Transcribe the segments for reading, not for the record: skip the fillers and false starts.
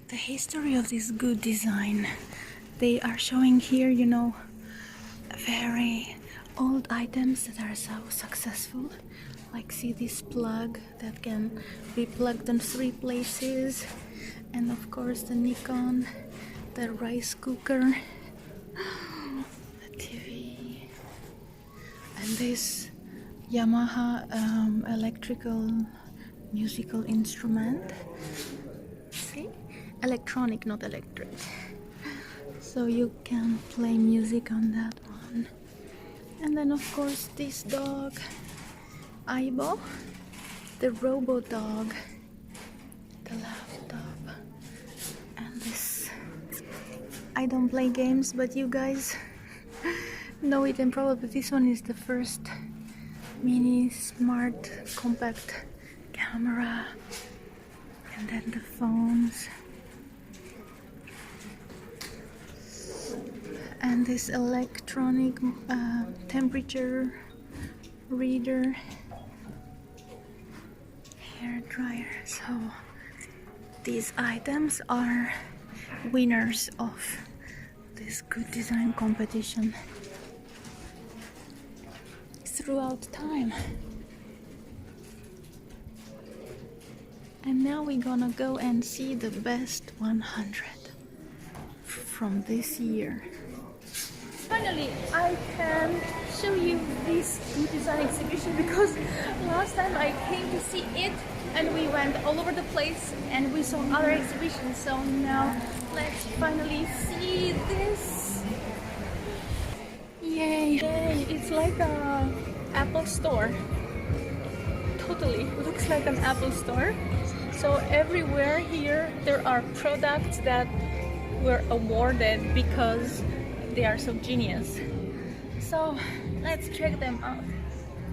The history of this good design. They are showing here, you know, very old items that are so successful. Like, see this plug that can be plugged in 3 places, and of course the Nikon, the rice cooker, the TV, and this Yamaha electrical musical instrument. See, electronic, not electric, so you can play music on that one. And then of course this dog, Aibo, the robo dog, the laptop, and this. I don't play games, but you guys know it, and probably this one is the first mini smart compact camera. And then the phones, and this electronic temperature reader, hair dryer. So these items are winners of this good design competition throughout time. And now we're gonna go and see the best 100 from this year. Finally, I can show you this good design exhibition, because last time I came to see it and we went all over the place and we saw other exhibitions. So now let's finally see this. Yay! Yay. It's like a Apple store. Totally looks like an Apple store. So everywhere here there are products that were awarded because they are so genius. So let's check them out.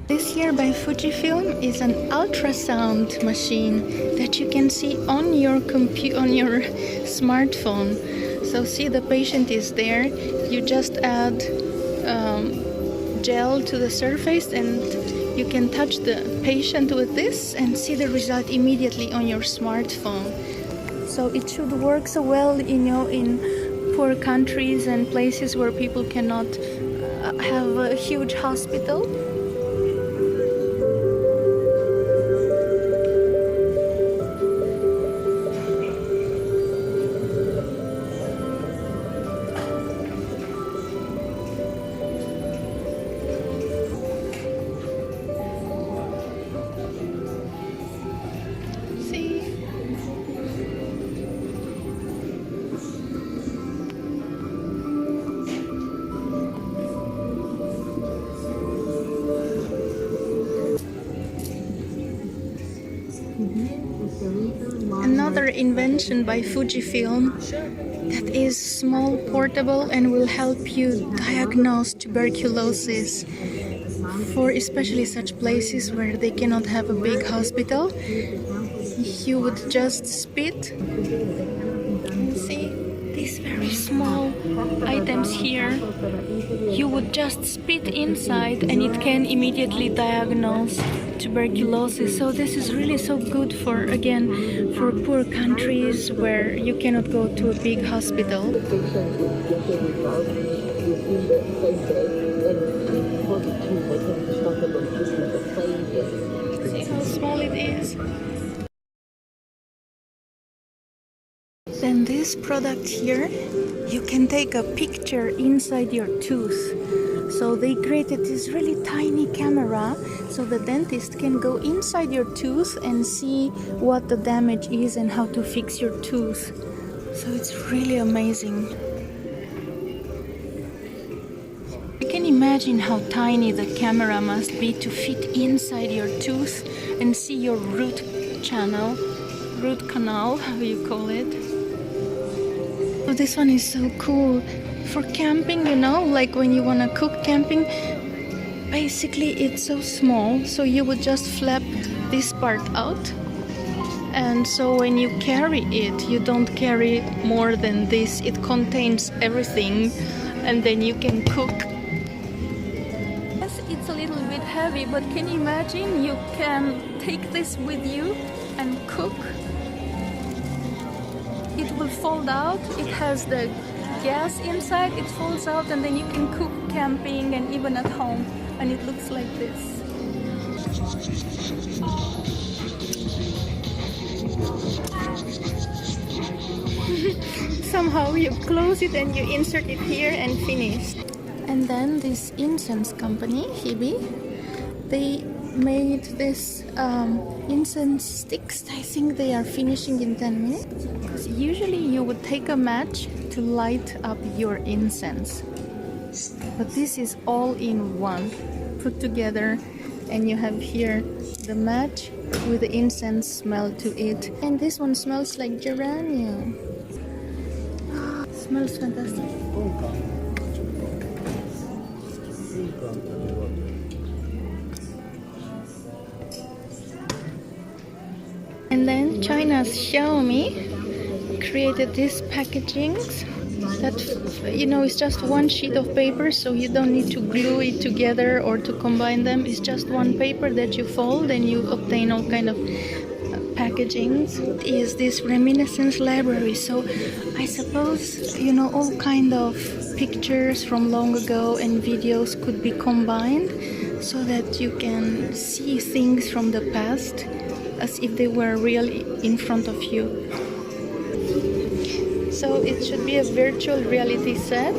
This here by FUJIFILM is an ultrasound machine that you can see on your smartphone. So see, the patient is there. You just add gel to the surface and you can touch the patient with this and see the result immediately on your smartphone. So it should work so well, you know, in poor countries and places where people cannot have a huge hospital. Another invention by FUJIFILM that is small, portable, and will help you diagnose tuberculosis for especially such places where they cannot have a big hospital. You would just spit and see these very small items here. You would just spit inside and it can immediately diagnose tuberculosis. So this is really so good for, again, for poor countries where you cannot go to a big hospital. See how small it is? Then this product here, you can take a picture inside your tooth. So they created this really tiny camera so the dentist can go inside your tooth and see what the damage is and how to fix your tooth. So it's really amazing. You can imagine how tiny the camera must be to fit inside your tooth and see your root canal, how you call it. Oh, this one is so cool. For camping, you know, like when you want to cook camping, basically it's so small, so you would just flap this part out, and so when you carry it, you don't carry more than this. It contains everything, and then you can cook. Yes, it's a little bit heavy, but can you imagine you can take this with you and cook? it will fold out. It has the gas inside, it folds out, and then you can cook camping and even at home, and it looks like this. Somehow you close it and you insert it here and finished. And then this incense company, Hebe, they made this incense sticks. I think they are finishing in 10 minutes. Because usually you would take a match to light up your incense. But this is all in one, put together, and you have here the match with the incense smell to it. And this one smells like geranium. Smells fantastic. And then China's Xiaomi created these packagings that, you know, it's just one sheet of paper, so you don't need to glue it together or to combine them. It's just one paper that you fold and you obtain all kind of packagings. Is this reminiscence library, so I suppose, you know, all kind of pictures from long ago and videos could be combined so that you can see things from the past as if they were real in front of you. So it should be a virtual reality set.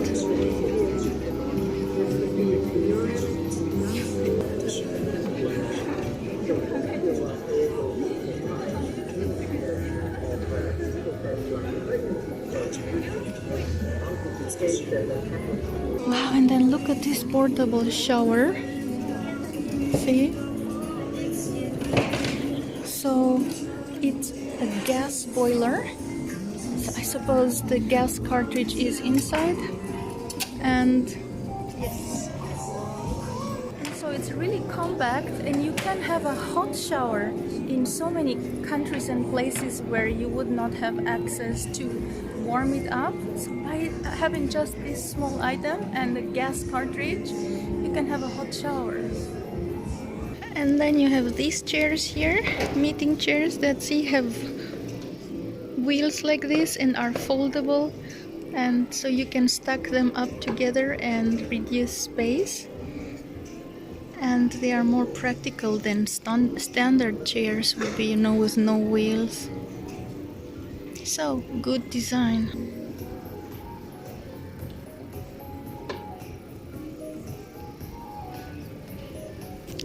Wow, and then look at this portable shower. See? So it's a gas boiler. So I suppose the gas cartridge is inside. And yes. And so it's really compact, and you can have a hot shower in so many countries and places where you would not have access to warm it up. So by having just this small item and the gas cartridge, you can have a hot shower. And then you have these chairs here, meeting chairs that have wheels like this and are foldable, and so you can stack them up together and reduce space. And they are more practical than standard chairs would be, you know, with no wheels. So, good design.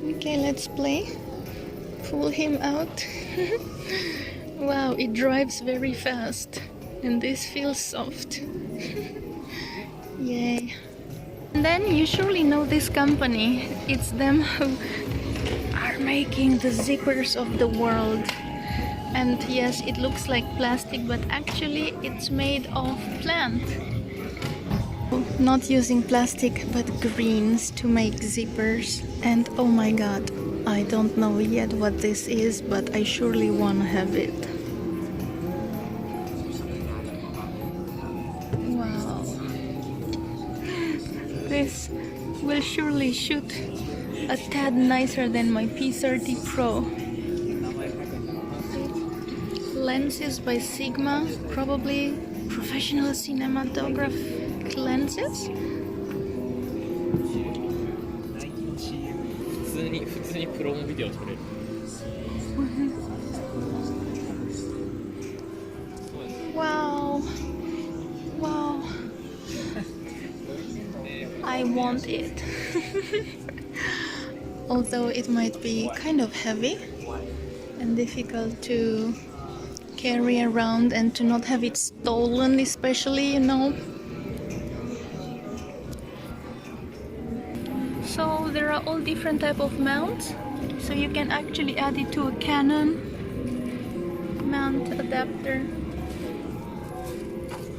Okay, let's play. Pull him out. Wow, it drives very fast. And this feels soft. Yay. And then you surely know this company. It's them who are making the zippers of the world. And yes, it looks like plastic, but actually it's made of plant. Not using plastic, but greens to make zippers. And oh my god, I don't know yet what this is, but I surely want to have it. Wow. This will surely shoot a tad nicer than my P30 Pro. Lenses by Sigma, probably professional cinematographic lenses. Wow. Wow. I want it. Although it might be kind of heavy and difficult to carry around and to not have it stolen, especially, you know. So there are all different type of mounts, so you can actually add it to a Canon mount adapter.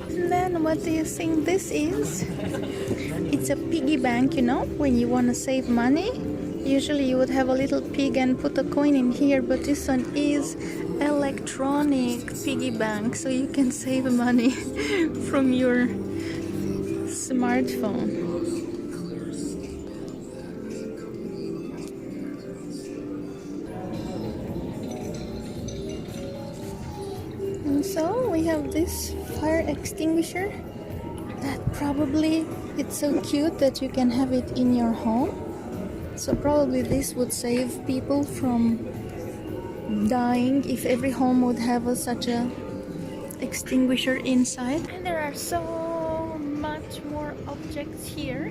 And then what do you think this is? It's a piggy bank, you know, when you want to save money. Usually you would have a little pig and put a coin in here, but this one is electronic piggy bank, so you can save money from your smartphone. Also, we have this fire extinguisher that probably it's so cute that you can have it in your home. So probably this would save people from dying if every home would have such a extinguisher inside. And there are so much more objects here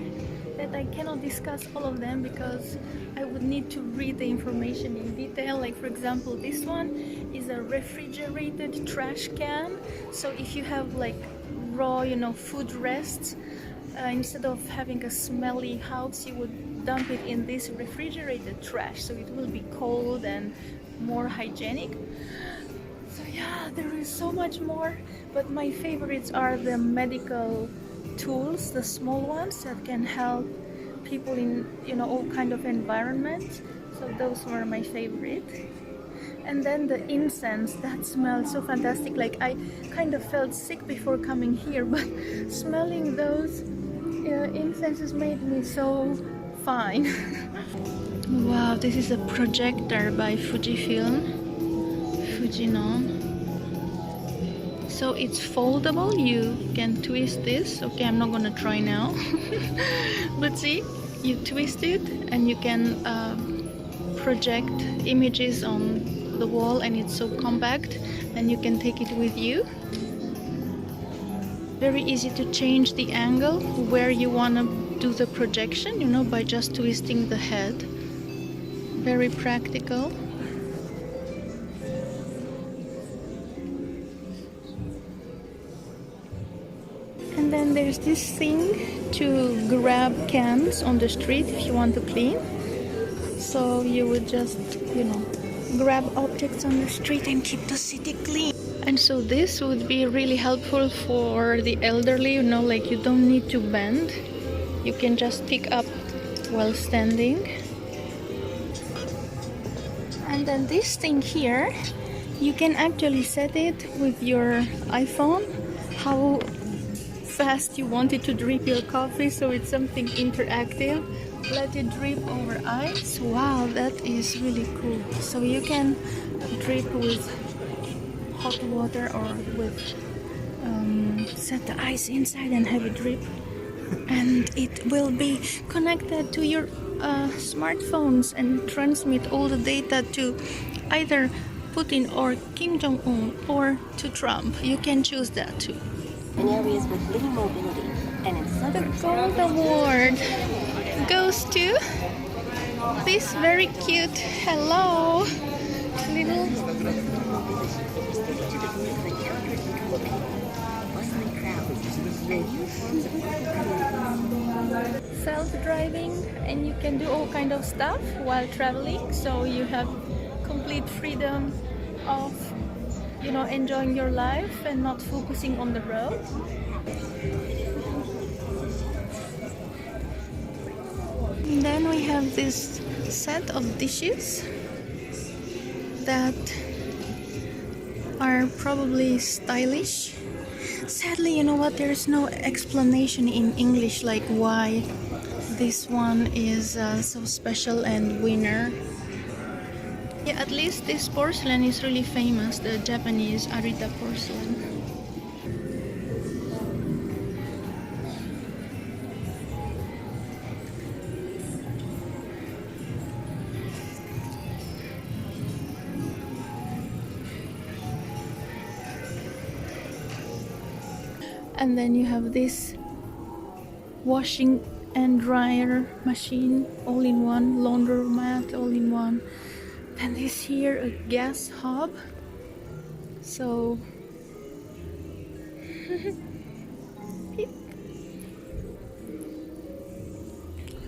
that I cannot discuss all of them because I would need to read the information in detail. Like for example, this one is a refrigerated trash can. So if you have like raw, food rests, instead of having a smelly house, you would dump it in this refrigerated trash, so it will be cold and more hygienic. So yeah, there is so much more, but my favorites are the medical tools, the small ones that can help people in all kind of environments. So those were my favorite. And then the incense, that smells so fantastic. Like I kind of felt sick before coming here, but smelling those incenses made me so fine. Wow, this is a projector by FUJIFILM. So it's foldable, you can twist this. Okay, I'm not gonna try now. But see, you twist it and you can project images on the wall, and it's so compact and you can take it with you. Very easy to change the angle where you want to do the projection, by just twisting the head. Very practical. And then there's this thing to grab cans on the street if you want to clean. So you would just, grab objects on the street and keep the city clean. And so this would be really helpful for the elderly, like you don't need to bend. You can just pick up while standing. And then this thing here, you can actually set it with your iPhone, how fast you want it to drip your coffee, so it's something interactive. Let it drip over ice. Wow, that is really cool. So you can drip with hot water or with set the ice inside and have it drip, and it will be connected to your smartphones and transmit all the data to either Putin or Kim Jong-un or to Trump. You can choose that too. In areas with little mobility and in The suburbs. gold award goes to this very cute hello little self-driving, and you can do all kind of stuff while traveling, so you have complete freedom of enjoying your life and not focusing on the road. And then we have this set of dishes that are probably stylish. Sadly, you know what, there's no explanation in English like why this one is so special and winner. Yeah, at least this porcelain is really famous, the Japanese Adeyto porcelain. And then you have this washing and dryer machine all in one, laundromat all in one. And this here a gas hob. So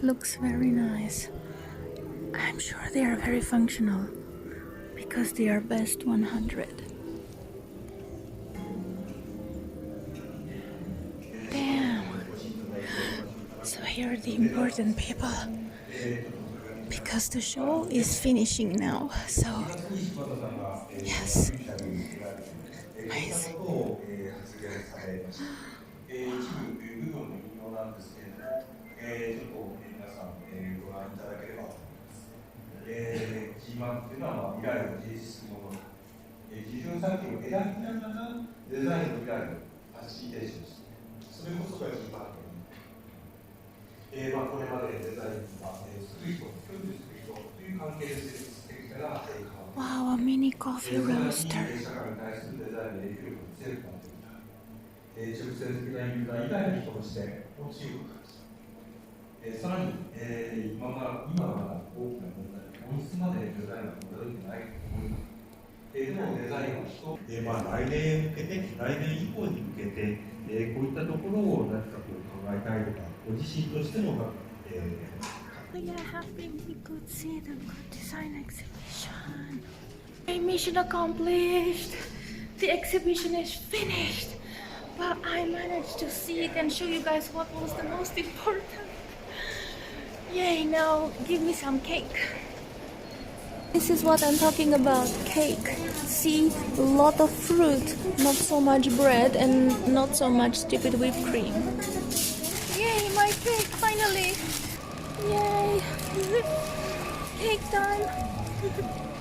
looks very nice. I'm sure they are very functional because they are best 100. So here are the important people, because the show is finishing now. So yes, amazing. 基準産業を描きながらデザインの未来をファシリテーションする、それこそがキーパートに、これまでデザインは、する人、共有する人という関係性から、Wow, a mini coffee roaster. 社会に対するデザインの影響力を見せるかといった、直接的なユーザー以外の人としての強く感じた。さらに、今はまだ大きな問題、本質までデザインが戻ってないと思います。でもデザインは人、来年向けて、来年以降に向けて、こういったところを何かこう考えたいとか、ご自身としても、We are happy we could see the good design exhibition. Okay, mission accomplished. The exhibition is finished. But I managed to see it and show you guys what was the most important. Yay, now give me some cake. This is what I'm talking about, cake. See, a lot of fruit, not so much bread and not so much stupid whipped cream. Yay, my cake, finally! Yay! Cake time!